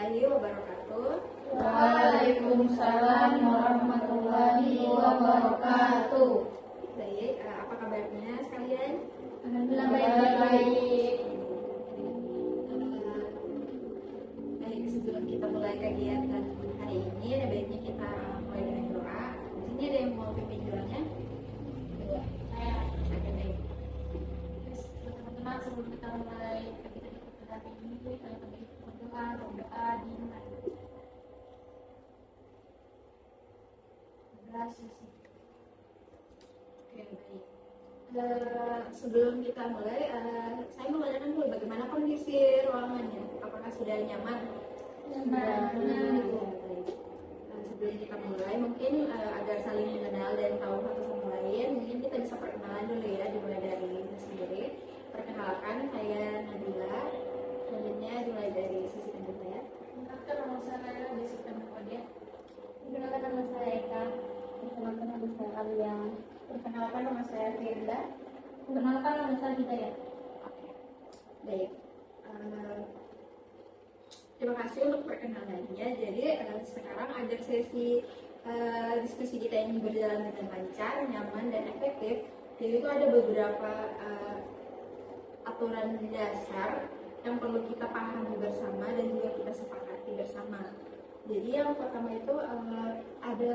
warahmatullahi wabarakatuh. Waalaikumsalam warahmatullahi wabarakatuh. Baik, apa kabarnya sekalian? Alhamdulillah baik. Baik, sebelum kita mulai kegiatan hari ini, ada baiknya kita mulai dengan doa. Di sini ada yang mau pimpin doanya? Oke, baik. Terus teman-teman, sebelum kita mulai kegiatan kita hari ini, kita berdoa di Oke, baik. Sebelum kita mulai, saya mau tanyakan dulu bagaimana kondisi ruangannya? Apakah sudah nyaman? Nyaman. Sebelum kita mulai, mungkin agar saling mengenal dan tahu satu sama lain, mungkin kita bisa perkenalan dulu ya, dimulai dari diri sendiri. Perkenalkan, saya Nabila. Selanjutnya dimulai dari sisi kanan saya. Perkenalkan nama saya Jessica Muhammad. Perkenalkan nama saya Eka. Perkenalkan nama saya Alia. Perkenalkan nama saya Firda. Perkenalkan nama saya Hidayat. Oke, baik. Terima kasih untuk perkenalannya. Jadi sekarang agar sesi diskusi kita ini berjalan dengan lancar, nyaman, dan efektif, jadi itu ada beberapa aturan dasar yang perlu kita pahami bersama dan juga kita sepakati bersama. Jadi yang pertama itu ada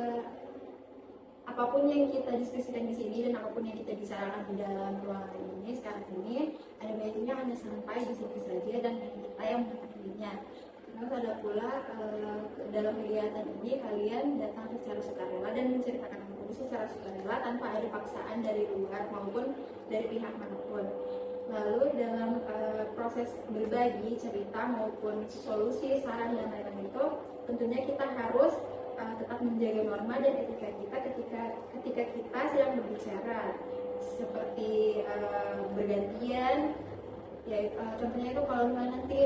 apapun yang kita diskusikan di sini dan apapun yang kita bicarakan di dalam ruangan ini sekarang ini, ada baiknya hanya sampai di situ saja dan kita yang mengetahuinya. Terus ada pula dalam kegiatan ini kalian datang secara sukarela dan menceritakan apapun secara sukarela tanpa ada paksaan dari luar maupun dari pihak manapun. Lalu dalam proses berbagi cerita maupun solusi, saran dan lain-lain itu tentunya kita harus tetap menjaga norma dan etika kita ketika kita sedang berbicara, seperti bergantian. Ya, contohnya itu kalau misalnya nanti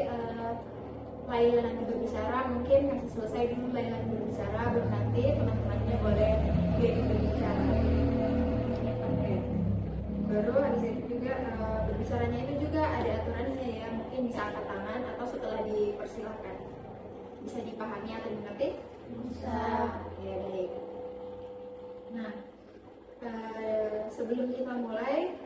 Laila nanti berbicara, mungkin kasih selesai dulu Laila berbicara, baru nanti teman-temannya boleh ikut berbicara. Oke. Baru habis itu juga berbicaranya itu juga ada aturannya ya, mungkin bisa angkat tangan atau setelah dipersilahkan. Bisa dipahami atau dimengerti? Bisa. Ya, baik. Nah, sebelum kita mulai,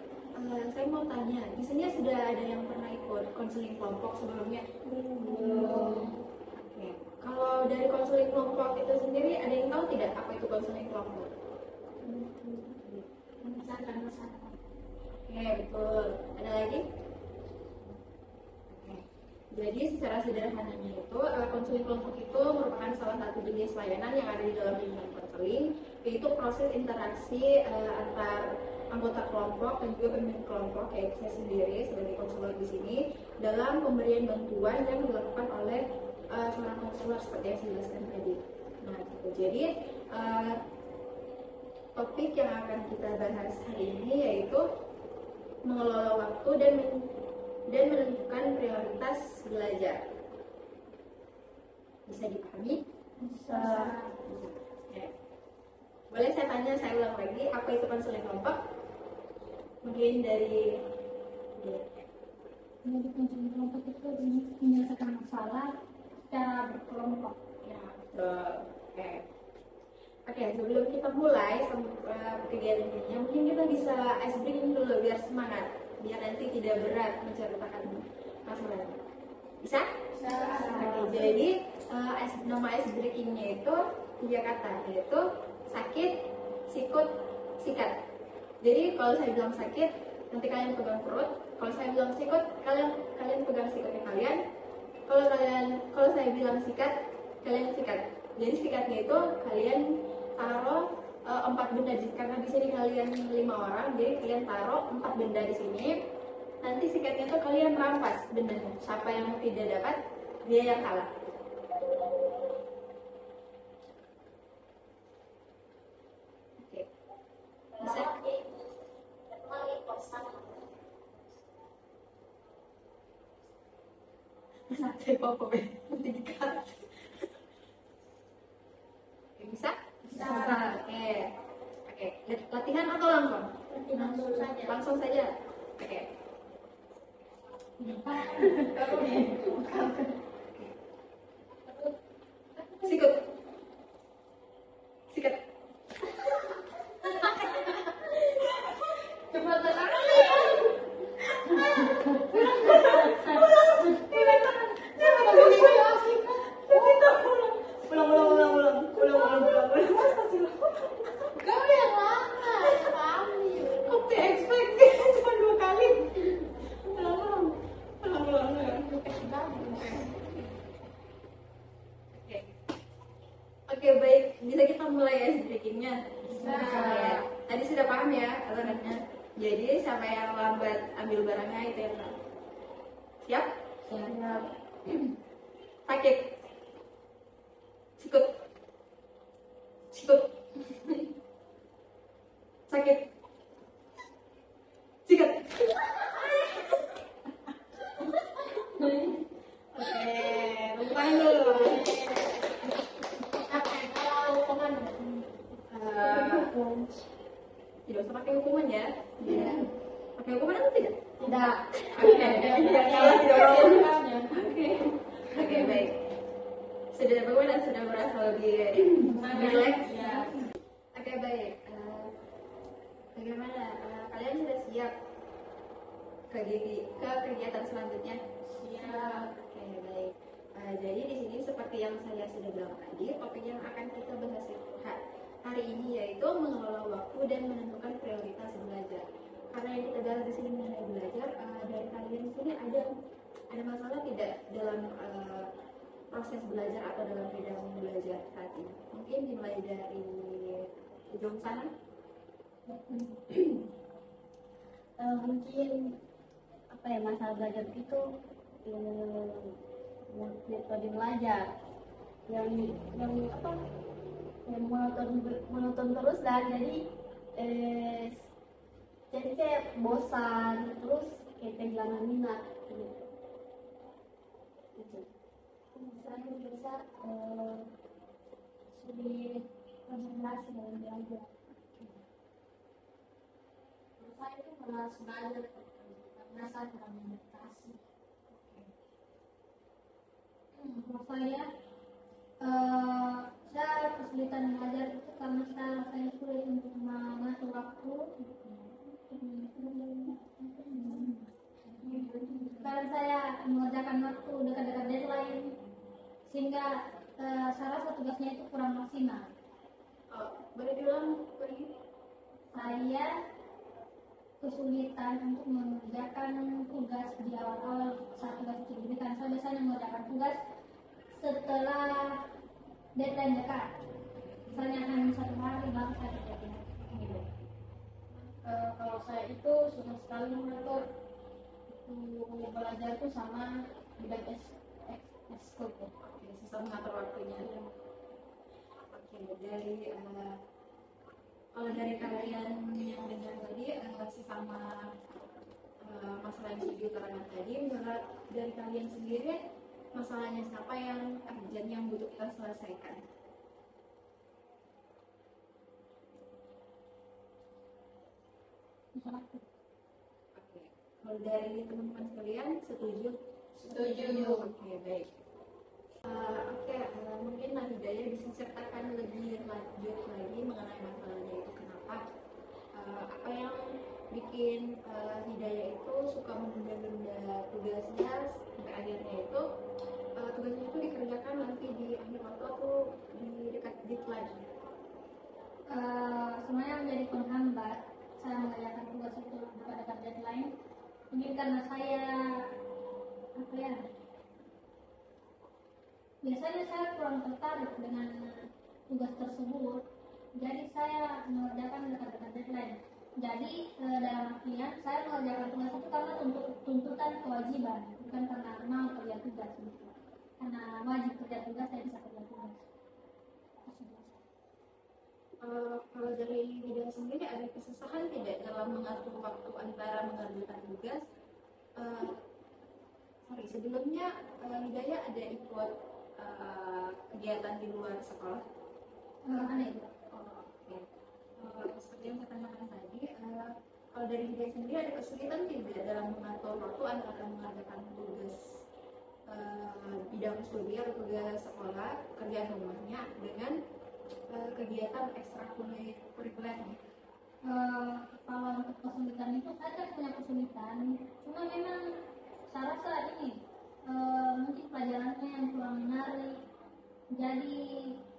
saya mau tanya, di sini sudah ada yang pernah ikut konseling kelompok sebelumnya? Belum. Oke. Kalau dari konseling kelompok itu sendiri, ada yang tahu tidak apa itu konseling kelompok? Membicarakan masalah. Oke, betul. Ada lagi? Oke. Jadi secara sederhananya itu, konseling kelompok itu merupakan salah satu jenis layanan yang ada di dalam lingkungan konseling, yaitu proses interaksi antar anggota kelompok dan juga pemimpin kelompok, yaitu saya sendiri sebagai konselor di sini, dalam pemberian bantuan yang dilakukan oleh seorang konselor seperti yang saya jelaskan tadi. Nah, gitu. Jadi topik yang akan kita bahas hari ini yaitu mengelola waktu dan menentukan prioritas belajar. Bisa dipahami? Bisa. Ya. Boleh saya tanya, saya ulang lagi, apa itu konseling kelompok? Mungkin dari Jadi konseling kelompok itu menyelesaikan masalah secara berkelompok. ya, betul. Oke, sebelum kita mulai kegiatan ini, mungkin kita bisa ice breaking dulu biar semangat, biar nanti tidak berat menceritakan masalah. Bisa? Bisa. Oke, jadi nama ice breakingnya itu 3 kata, yaitu sakit, sikut, sikat. Jadi kalau saya bilang sakit, nanti kalian pegang perut. Kalau saya bilang sikut, kalian pegang sikutnya kalian. Kalau saya bilang sikat, kalian sikat. Jadi sikatnya itu kalian taruh 4 benda karena di sini kalian 5 orang, jadi kalian taruh 4 benda di sini. Nanti sikatnya itu kalian rampas bendanya. Siapa yang tidak dapat, dia yang kalah. Oke. Bisa? Santai apa nanti dikat. Oke, bisa? Bisa. Oke. Latihan atau langsung? Langsung saja. Langsung saja. Oke. Oke, baik. Bisa kita mulai ya speakingnya? Bisa. Ya. Tadi sudah paham ya aturannya. Jadi siapa yang lambat ambil barangnya itu yang salah. Siap? Siap. Sakit. Sikut. Sikut. Sakit. Sikat. Oke, tepuk tangan dulu. Kalau hukuman Tidak usah pakai hukuman ya. Ya. Pakai hukuman atau tidak? Tidak. Oke. Ya, kalau tidak apa-apa. ya. Oke. Oke, baik. Sudah bagaimana? Sudah merasa lebih relax? Ya. Oke, baik. Bagaimana? Kalian sudah siap ke kegiatan selanjutnya? Siap. Oke, baik. Jadi di sini seperti yang saya sudah bilang tadi, topik yang akan kita bahas hari ini yaitu mengelola waktu dan menentukan prioritas belajar. Karena yang kita bahas di sini mengenai belajar, dari kalian sini ada masalah tidak dalam proses belajar atau dalam bidang belajar saat ini? Mungkin dimulai dari ujung sana. Mungkin apa ya, masalah belajar itu metode belajar yang apa, yang monoton terus, dan jadi kayak bosan terus, kayak kehilangan minat gitu. Saya bisa sulit konsentrasi dalam belajar. Terus saya itu malas belajar karena saya kurang meditasi. Kalau saya kesulitan belajar itu karena saya sulit untuk mengatur waktu. Kadang saya mengerjakan waktu dekat-dekat deadline, sehingga saya rasa tugasnya itu kurang maksimal. Boleh diulang lagi? Saya kesulitan untuk mengerjakan tugas di awal-awal saat tugas itu diberikan. Saya biasanya mengerjakan tugas setelah deadline dekat. Misalnya hanya 1 hari baru saya kerjakan. Kalau saya itu susah sekali mengatur waktu belajar itu sama bidang ekskul. Oke, susah mengatur waktunya. Oke, kalau dari kalian yang dengar tadi sesama masalah yang sudah diutarakan tadi, menurut dari kalian sendiri masalahnya siapa yang urgent yang butuh kita selesaikan? Oke, kalau dari teman-teman sekalian setuju? Setuju. Oke, baik. Mungkin Hidayah bisa ceritakan lebih lanjut lagi mengenai masalahnya itu kenapa, apa yang bikin Hidayah itu suka menunda-nunda tugasnya sampai akhirnya itu tugasnya itu dikerjakan nanti di akhir waktu atau di dekat deadline. Sebenarnya menjadi penghambat saya mengerjakan tugas itu dekat deadline. Mungkin karena saya biasanya saya kurang tertarik dengan tugas tersebut, jadi saya mengerjakan dekat deadline. Jadi dalam artian saya mengerjakan tugas itu karena tuntutan kewajiban, bukan karena mau kerja tugas. Karena wajib kerja tugas, saya bisa kerja tugas. Kalau dari Hidayah sendiri ada kesusahan tidak dalam mengatur waktu antara mengerjakan tugas? Sebelumnya Hidayah ada ikut kegiatan di luar sekolah? Aneh. Oke. Seperti yang saya tanyakan tadi, kalau dari Hidayah sendiri ada kesulitan tidak dalam mengatur waktu antara mengerjakan tugas bidang studi atau tugas sekolah, kerjaan rumahnya dengan kegiatan ekstrakurikulernya? Kalau untuk kesulitan itu saya kan punya kesulitan, cuma memang saya rasa ini mungkin pelajarannya yang kurang menarik, jadi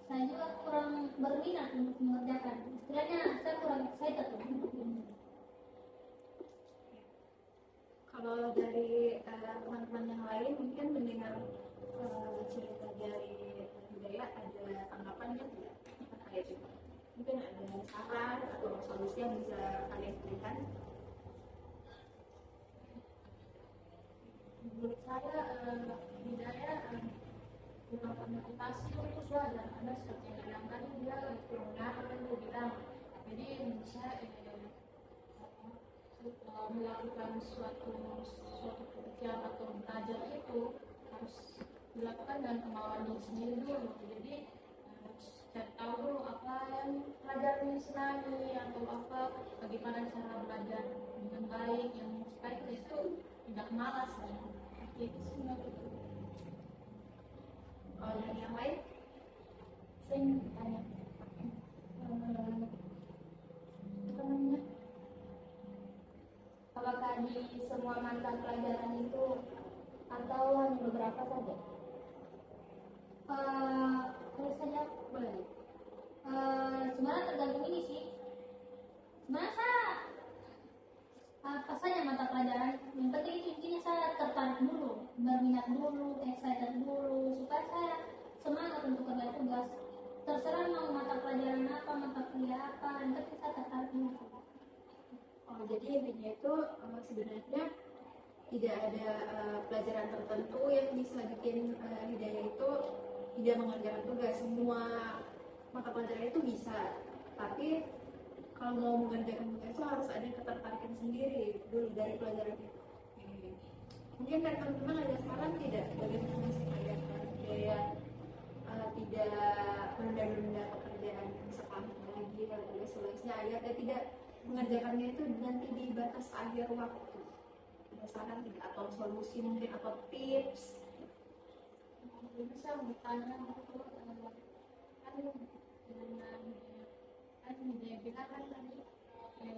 saya juga kurang berminat untuk mengerjakan. Istilahnya saya kurang excited untuk ini. Kalau dari teman-teman yang lain mungkin mendengar cerita dari Hidayah ada tanggapannya? saran atau solusi yang bisa kalian berikan? Menurut saya budaya menggunakan motivasi itu wajar, karena seperti yang bilang tadi dia menggunakan yang dia bilang. Jadi bisa melakukan suatu kegiatan atau belajar itu harus dilakukan dengan kemauan diri sendiri dulu. Jadi harus cari tahu dulu apa yang pelajaran disenangi atau apa, bagaimana cara belajar dengan baik yang supaya kita itu tidak malas ya. Itu sih menurutku. Kalau dari yang lain? Saya ingin bertanya, apa namanya? Apakah di semua mata pelajaran itu atau hanya beberapa saja? Kalau saya boleh. Sebenarnya tergantung ini sih. Sebenarnya saya apa saja mata pelajaran, yang penting itu intinya saya tertarik dulu, berminat dulu, excited dulu, supaya saya semangat untuk kerja tugas. Terserah mau mata pelajaran apa, mata kuliah apa, yang penting saya tertarik dulu. Oh, jadi intinya itu sebenarnya tidak ada pelajaran tertentu yang bisa bikin Hidayah itu tidak mengerjakan tugas. Semua mata pelajaran itu bisa, tapi kalau mau mengerjakan tugas itu harus ada ketertarikan sendiri dulu dari pelajaran itu. Mungkin dari teman-teman ada saran tidak bagaimana supaya Hidayah tidak menunda-nunda pekerjaan sekolah lagi kalau ada solusinya agar dia tidak mengerjakannya itu nanti di batas akhir waktu. Ada saran tidak atau solusi mungkin atau tips? Bisa bertanya itu kan dia bilang kan tadi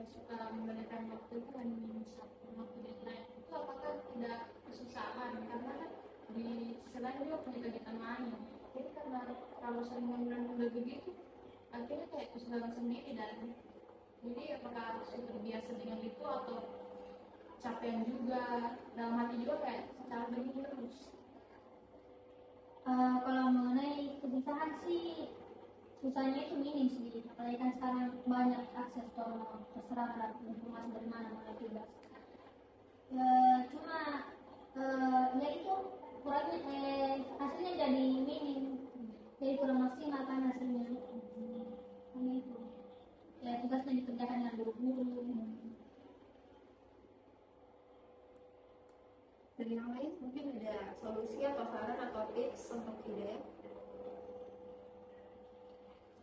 suka menggunakan waktu itu kan satu waktu deadline itu, apakah tidak kesusahan karena kan di selain juga punya kegiatan lain. Jadi karena kalau sering menunda begitu akhirnya kayak kesusahan sendiri, dan jadi apakah sudah terbiasa dengan itu atau capek juga dalam hati juga kayak secara begini terus. Kalau mengenai kesusahan sih, susahnya itu minim sih, apalagi kan sekarang banyak akses atau terserah lah informasi dari mana mulai tugas. Cuma ya itu kurangnya hasilnya jadi minim, jadi kurang maksimal kan hasilnya. Hanya itu ya, tugasnya dikerjakan dengan buru-buru. Dari yang lain mungkin ada solusi atau saran atau tips untuk Hidayah?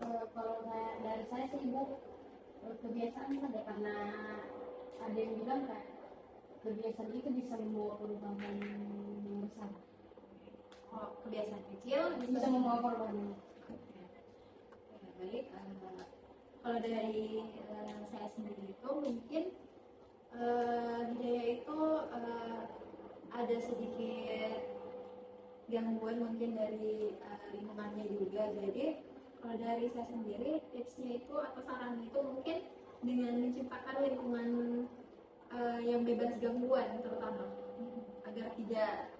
Kalau dari saya sih ibu, kebiasaan ada, karena ada yang bilang kayak kebiasaan itu bisa membawa perubahan yang besar. Oh, kebiasaan kecil Bisa membawa perubahan. Baik, kalau dari saya sendiri itu mungkin Hidayah itu ada sedikit gangguan mungkin dari lingkungannya juga. Jadi kalau dari saya sendiri tipsnya itu atau sarannya itu mungkin dengan menciptakan lingkungan yang bebas gangguan terutama agar tidak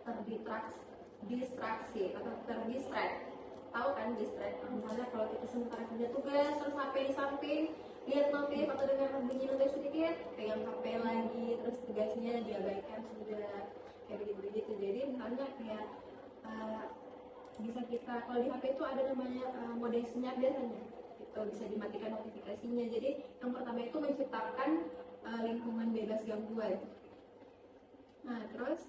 terdistraksi atau terdistract. Tahu kan distract? Misalnya kalau kita sementara kerja tugas terus HP di samping, lihat notif atau dengar bunyi notif sedikit, pegang HP lagi, terus tugasnya diabaikan sudah kayak begitu. Jadi misalnya kayak bisa kita, kalau di HP itu ada namanya mode senyap biasanya, itu bisa dimatikan notifikasinya. Jadi yang pertama itu menciptakan lingkungan bebas gangguan. Nah terus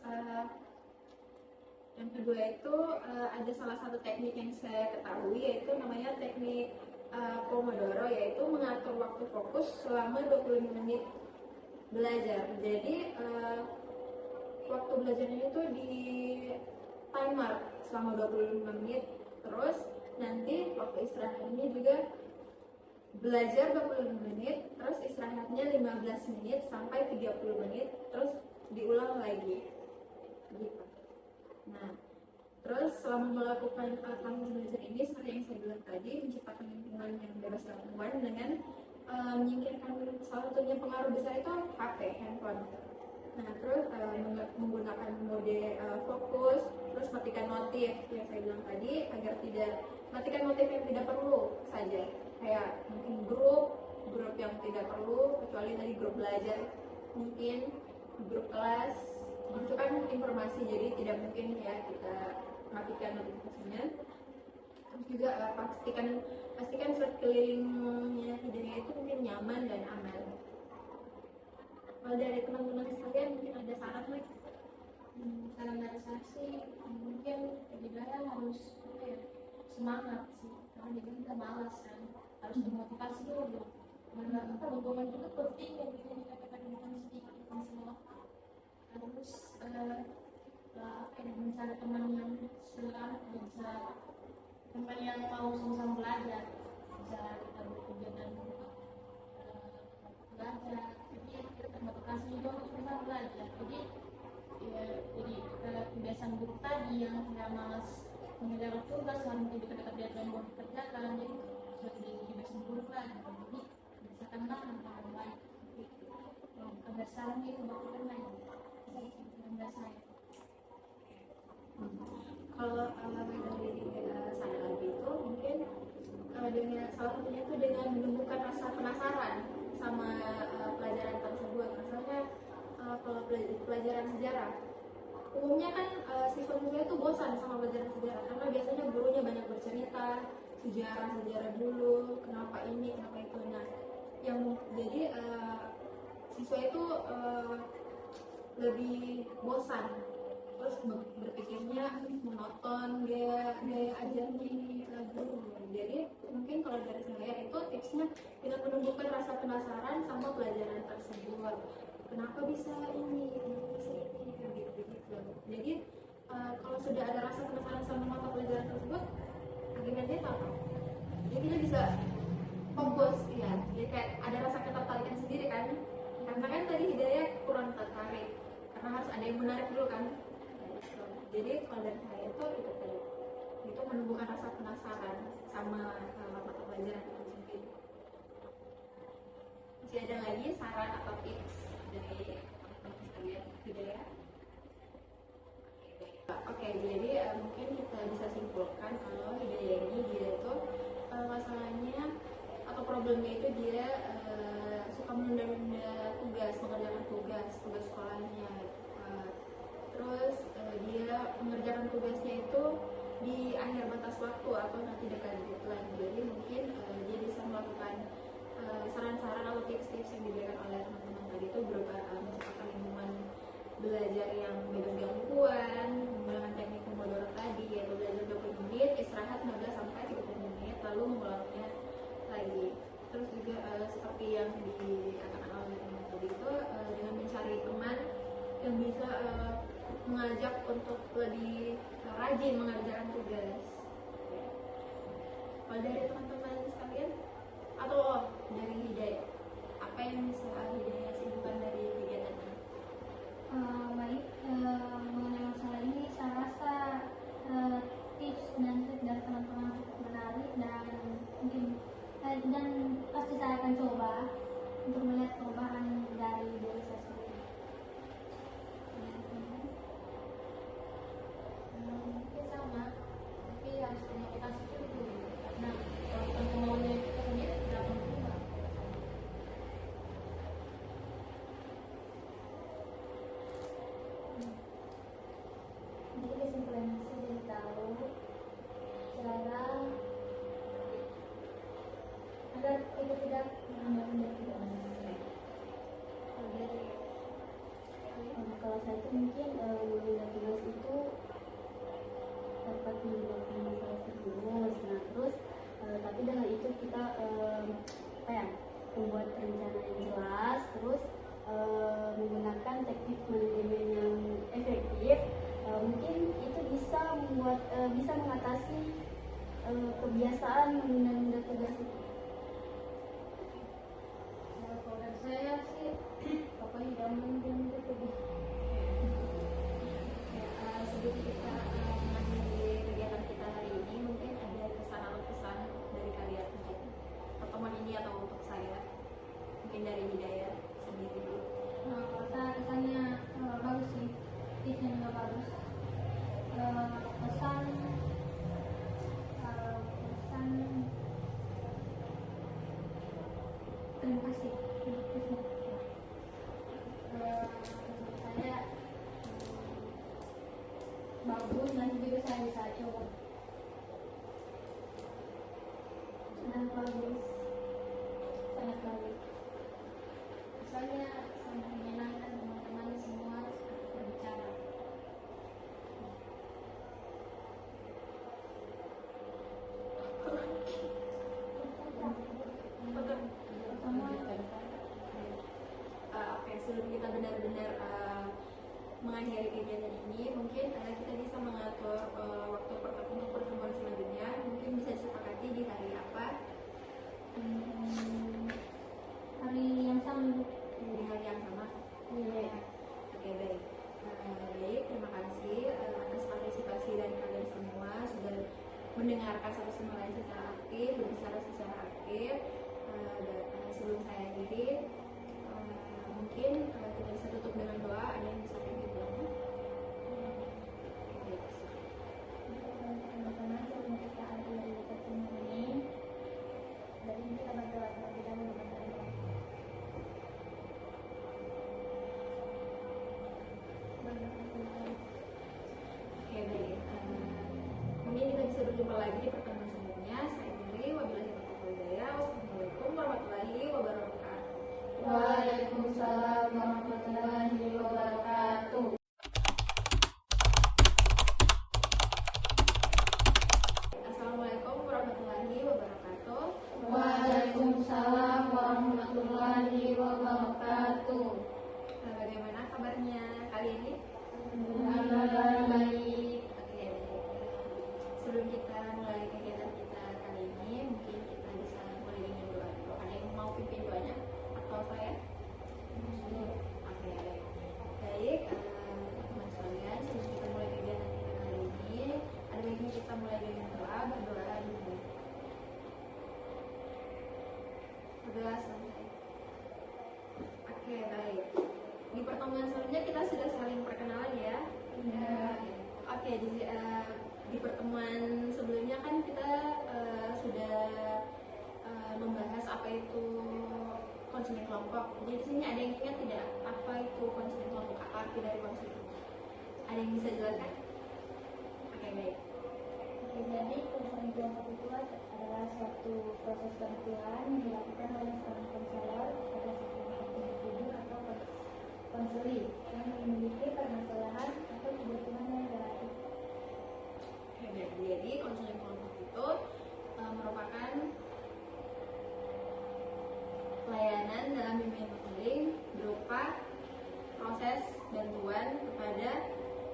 yang kedua itu ada salah satu teknik yang saya ketahui, yaitu namanya teknik Pomodoro, yaitu mengatur waktu fokus selama 25 menit belajar. Jadi waktu belajarnya itu di timer selama 25 menit, terus nanti waktu istirahatnya juga belajar 25 menit, terus istirahatnya 15 menit sampai 30 menit, terus diulang lagi gitu. Nah, terus selama melakukan kamu belajar ini, seperti yang saya bilang tadi, menciptakan lingkungan yang bebas gangguan dengan menyingkirkan salah satunya pengaruh besar itu HP, handphone. Nah, terus menggunakan mode fokus, terus matikan notif yang saya bilang tadi, agar tidak matikan notif yang tidak perlu saja, kayak mungkin grup grup yang tidak perlu, kecuali tadi grup belajar, mungkin grup kelas itu kan informasi, jadi tidak mungkin ya kita matikan notifikasinya. Terus juga pastikan sekelilingnya Hidayah itu mungkin nyaman dan aman. Kalau dari teman-teman sekalian mungkin ada saran lagi? Saran dari saya sih mungkin Hidayah harus semangat sih, karena dia juga malas kan, harus dimotivasi dulu. Karena lingkungan juga penting yang bikin dikatakan bukan sedikit masalah. Harus mencari teman yang bisa, teman yang mau sama-sama belajar, bisa kita berkegiatan belajar. Jadi kita termotivasi juga untuk sama belajar. Jadi kebiasaan buruk tadi yang tidak malas mengerjakan tugas, lalu tidak dekat deadline yang mau dikerjakan, jadi sudah kebiasaan buruk lagi. Jadi biasakanlah hal baik. Kebiasaan itu bakal lain. Saya. Kalau dari saya lagi itu mungkin dengan salah satunya itu dengan menumbuhkan rasa penasaran sama pelajaran tersebut. Misalnya kalau pelajaran sejarah, umumnya kan siswa-siswa itu bosan sama pelajaran sejarah karena biasanya gurunya banyak bercerita sejarah dulu, kenapa ini, kenapa itu. Nah, yang jadi siswa itu lebih bosan, terus berpikirnya monoton gaya ajarnya guru. Jadi mungkin kalau dari saya itu tipsnya kita menumbuhkan rasa penasaran sama pelajaran tersebut, kenapa bisa ini, gitu. Jadi kalau sudah ada rasa penasaran sama mata pelajaran tersebut, akhirnya itu apa? Jadi kita bisa fokus ya, jadi kayak ada rasa ketertarikan sendiri kan, karena kan tadi Hidayah kurang tertarik karena harus ada yang menarik dulu kan. Jadi kalau dari saya itu tadi, itu menumbuhkan rasa penasaran sama mata pelajaran itu sendiri. Masih ada lagi saran atau tips dari teman-teman sekalian Hidayah? Oke, jadi mungkin kita bisa simpulkan kalau Hidayah ini dia itu masalahnya atau problemnya itu dia suka menunda-nunda mengerjakan tugas sekolahnya. Terus dia mengerjakan tugasnya itu di akhir batas waktu atau nanti dekat deadline. Jadi mungkin dia bisa melakukan saran-saran atau tips-tips yang diberikan oleh teman-teman tadi itu berupa menciptakan lingkungan belajar yang bebas gangguan, menggunakan teknik Pomodoro tadi, yaitu belajar 20 menit, istirahat 15 sampai 30 menit, lalu mengulangnya lagi. Terus juga seperti yang dikatakan oleh teman tadi itu dengan mencari teman yang bisa mengajak untuk lebih rajin mengerjakan tugas. Kalau dari teman-teman sekalian atau dari Hidayah, apa yang bisa Hidayah simpulkan dari kegiatan ini? Baik, mengenai masalah ini saya rasa tips dan trik dari teman-teman cukup menarik dan mungkin dan pasti saya akan coba untuk melihat perubahan dari diri saya sendiri. Mungkin sama, tapi harus termotivasi dulu karena kalau bukan kemauannya kita sendiri tidak akan berubah. Jadi kesimpulannya saya jadi tahu cara agar kita tidak menunda tugas. Kalau saya itu mungkin menunda tugas itu dapat menyebabkan masalah serius. Nah terus tapi dengan itu kita membuat rencana yang jelas, terus menggunakan teknik manajemen yang efektif, mungkin itu bisa bisa mengatasi kebiasaan menunda tugas itu. Kalau dari saya sih pokoknya jangan menunda tugas. Sebelum kita mengakhiri kegiatan kita hari ini, mungkin ada pesan atau pesan dari kalian untuk pertemuan ini atau untuk saya, mungkin dari Hidayah sendiri dulu. Kalau saya rasanya bagus sih, tipsnya juga bagus. Pesan bagus, sangat bagus. Soalnya sangat menyenangkan teman-teman semua berbicara. Oke, sebelum kita benar-benar mengakhiri kegiatan ini, mungkin kita bisa mengatur waktu untuk pertemuan selanjutnya. Mungkin bisa disepakati di hari apa? Hari yang sama. Di hari yang sama. Iya. Oke, baik. Baik, terima kasih atas partisipasi dari kalian semua sudah mendengarkan satu sama lain secara aktif, berbicara secara aktif. Sebelum saya akhiri, mungkin kita bisa tutup dengan doa. Ada yang bisa pimpin doanya? Baik, silakan. Teman-teman, sebelum kita akhiri pertemuan ini, dari ini kita berdoa terlebih dahulu kepada Allah. Oke, baik. Mungkin kita bisa berjumpa lagi di pertemuan selanjutnya. Saya akhiri. Wabillahi taufiq wal hidayah. Wassalamualaikum warahmatullahi wabarakatuh. Waalaikumsalam warahmatullahi wabarakatuh. Assalamualaikum warahmatullahi wabarakatuh. Waalaikumsalam warahmatullahi wabarakatuh. Bagaimana kabarnya kali ini? Alhamdulillah baik. Oke, baik. Sebelum kita mulai kegiatan kita kali ini, mungkin kita bisa mulai dengan doa dulu. Ada yang mau pimpin doanya atau saya? Oke, baik. Baik, teman sekalian, sebelum kita mulai kegiatan kita kali ini, ada baiknya kita mulai dengan doa, berdoa dulu. Berdoa santai. Oke, baik. Di pertemuan sebelumnya kita sudah saling perkenalan ya. Oke, di pertemuan sebelumnya kan kita sudah membahas apa itu konseling kelompok. Jadi di sini ada yang ingat tidak apa itu konseling kelompok, apa arti dari konseling kelompok? Ada yang bisa jelaskan? Oke, baik. Oke, jadi konseling kelompok itu adalah suatu proses bantuan yang dilakukan oleh seorang konselor pada sebuah individu atau konseli yang memiliki permasalahan atau kebutuhan yang relatif. Oke, baik. Jadi konseling kelompok itu merupakan layanan dalam bimbingan konseling berupa proses bantuan kepada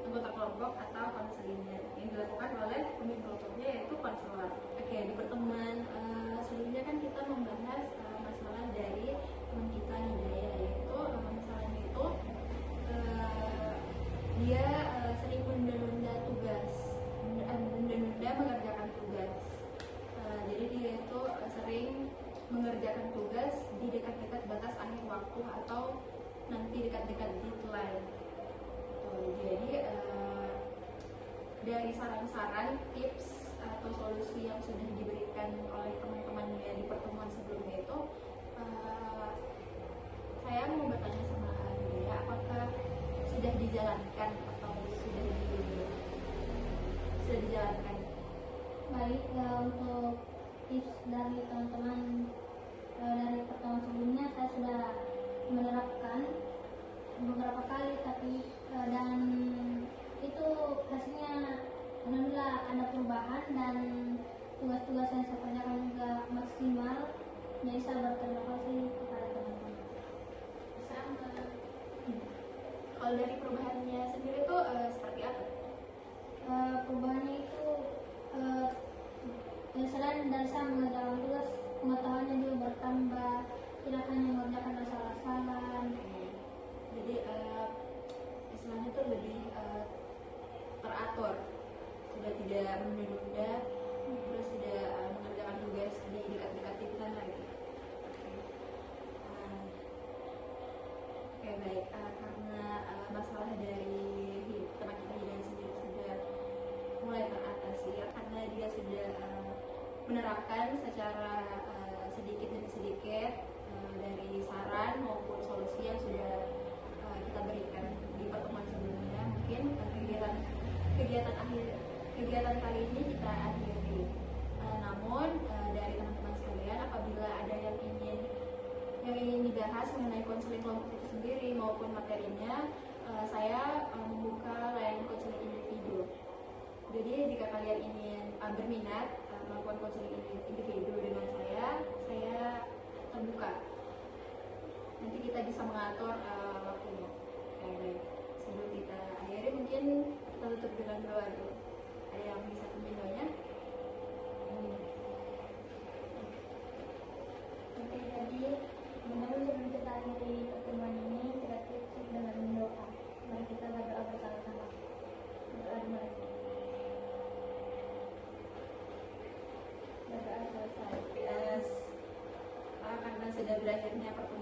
anggota kelompok atau konselingnya yang dilakukan oleh pemimpin kelompoknya yaitu konselor. Oke, di pertemuan sebelumnya kan kita membahas masalah dari teman kita Hidayah, yaitu masalahnya itu dia sering menunda-nunda tugas, menunda mengerjakan tugas. Jadi dia itu sering mengerjakan tugas di dekat-dekat batas akhir waktu atau nanti dekat-dekat deadline. Jadi dari saran-saran, tips atau solusi yang sudah diberikan oleh teman-temannya di pertemuan sebelumnya itu, saya mau bertanya sama Hidayah, apakah sudah dijalankan atau sudah dijalankan? Baik, untuk tips dari teman-teman dari pertemuan sebelumnya saya sudah menerapkan beberapa kali, tapi dan itu hasilnya alhamdulillah ada perubahan dan tugas-tugas yang saya kerjakan juga maksimal. Jadi saya berterima kasih kepada teman-teman. Sama. Kalau dari perubahannya sendiri itu seperti apa? Perubahannya itu selain dari saya mengerjakan tugas, pengetahuannya juga bertambah, tidak hanya mengerjakan asal-asalan. Jadi istilahnya itu lebih teratur, sudah tidak menunda-nunda, terus tidak mengerjakan tugas di dekat-dekat deadline lagi. Oke, baik. Karena masalah dari teman kita Hidayah sendiri sudah mulai teratasi, karena dia sudah menerapkan secara sedikit demi sedikit dari saran maupun solusi yang sudah kita berikan di pertemuan sebelumnya. Mungkin kegiatan kali ini kita akhiri. Namun dari teman-teman sekalian, membahas mengenai konseling kelompok itu sendiri maupun materinya, saya membuka layanan konseling individu. Jadi jika kalian ingin berminat melakukan konseling individu dengan saya terbuka. Nanti kita bisa mengatur waktunya. Baik. Sebelum kita akhiri, mungkin kita tutup dengan doa dulu. Ada yang bisa pimpin doanya? Oke, jadi sebelum kita akhiri pertemuan ini, kita tutup dengan doa. Mari kita berdoa bersama-sama. Berdoa dimulai. Berdoa selesai. Karena sudah berakhirnya pertemuan